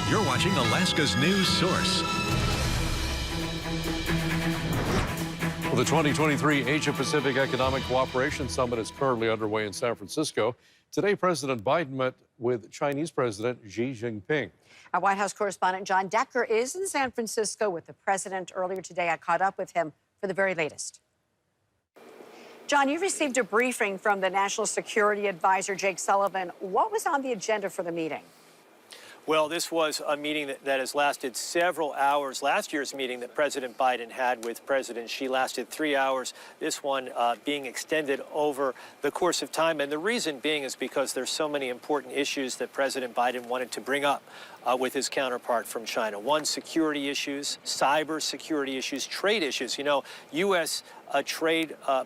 You're watching Alaska's news source. Well, the 2023 Asia-Pacific Economic Cooperation Summit is currently underway in San Francisco. Today, President Biden met with Chinese President Xi Jinping. Our White House correspondent John Decker is in San Francisco with the president. Earlier today, I caught up with him for the very latest. John, you received a briefing from the National Security Advisor, Jake Sullivan. What was on the agenda for the meeting? Well, this was a meeting that has lasted several hours. Last year's meeting that President Biden had with President Xi lasted 3 hours. This one being extended over the course of time. And the reason being is because there's so many important issues that President Biden wanted to bring up with his counterpart from China. One, security issues, cyber security issues, trade issues. You know, U.S.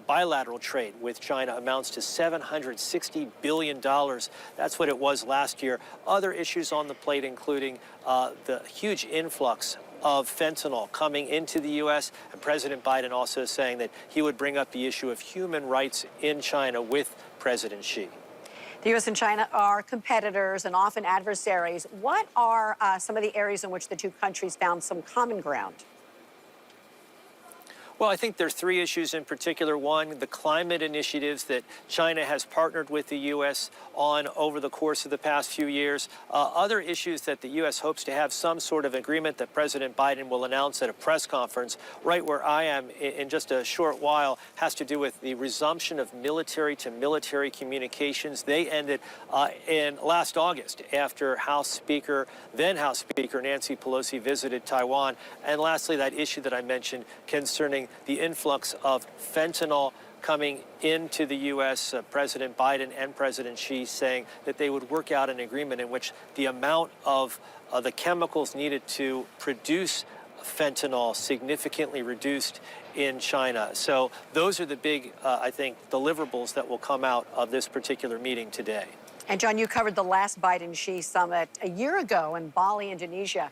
Bilateral trade with China amounts to $760 billion. That's what it was last year. Other issues on the plate, including the huge influx of fentanyl coming into the U.S. And President Biden also saying that he would bring up the issue of human rights in China with President Xi. The U.S. and China are competitors and often adversaries. What are some of the areas in which the two countries found some common ground? Well, I think there are three issues in particular. One, the climate initiatives that China has partnered with the U.S. on over the course of the past few years. Other issues that the U.S. hopes to have some sort of agreement that President Biden will announce at a press conference right where I am in just a short while has to do with the resumption of military-to-military communications. They ended in last August after then House Speaker Nancy Pelosi visited Taiwan. And lastly, that issue that I mentioned concerning the influx of fentanyl coming into the U.S., President Biden and President Xi saying that they would work out an agreement in which the amount of the chemicals needed to produce fentanyl significantly reduced in China. So those are the big, I think, deliverables that will come out of this particular meeting today. And John, you covered the last Biden-Xi summit a year ago in Bali, Indonesia.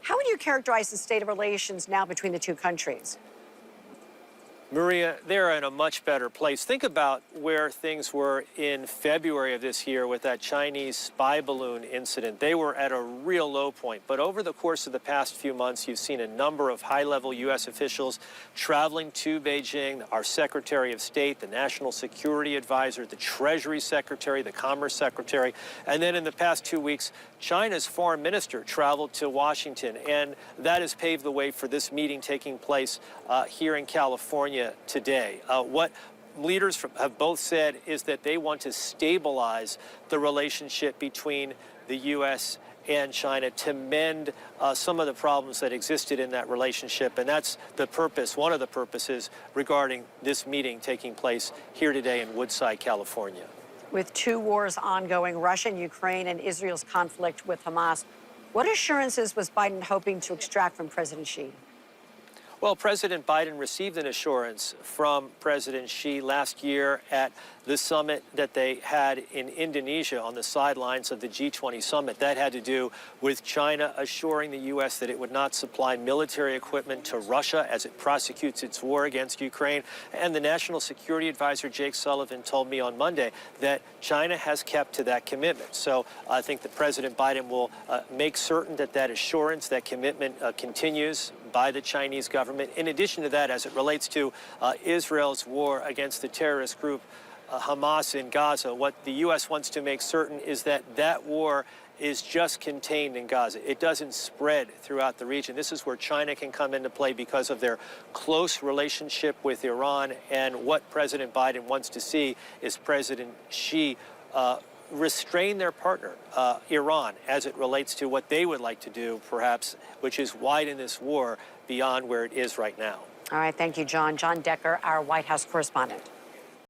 How would you characterize the state of relations now between the two countries? Maria, they're in a much better place. Think about where things were in February of this year with that Chinese spy balloon incident. They were at a real low point. But over the course of the past few months, you've seen a number of high-level U.S. officials traveling to Beijing, our Secretary of State, the National Security Advisor, the Treasury Secretary, the Commerce Secretary. And then in the past 2 weeks, China's foreign minister traveled to Washington. And that has paved the way for this meeting taking place here in California today. What leaders have both said is that they want to stabilize the relationship between the U.S. and China to mend some of the problems that existed in that relationship. And that's the purpose, one of the purposes regarding this meeting taking place here today in Woodside, California. With two wars ongoing, Russia and Ukraine, and Israel's conflict with Hamas, what assurances was Biden hoping to extract from President Xi? Well, President Biden received an assurance from President Xi last year at the summit that they had in Indonesia on the sidelines of the G20 summit. That had to do with China assuring the U.S. that it would not supply military equipment to Russia as it prosecutes its war against Ukraine. And the National Security Advisor, Jake Sullivan, told me on Monday that China has kept to that commitment. So I think that President Biden will make certain that that assurance, that commitment continues by the Chinese government. In addition to that, as it relates to Israel's war against the terrorist group Hamas in Gaza, what the U.S. wants to make certain is that that war is just contained in Gaza. It doesn't spread throughout the region. This is where China can come into play because of their close relationship with Iran. And what President Biden wants to see is President Xi restrain their partner, Iran, as it relates to what they would like to do, perhaps, which is widen this war beyond where it is right now. All right, thank you, John. John Decker, our White House correspondent.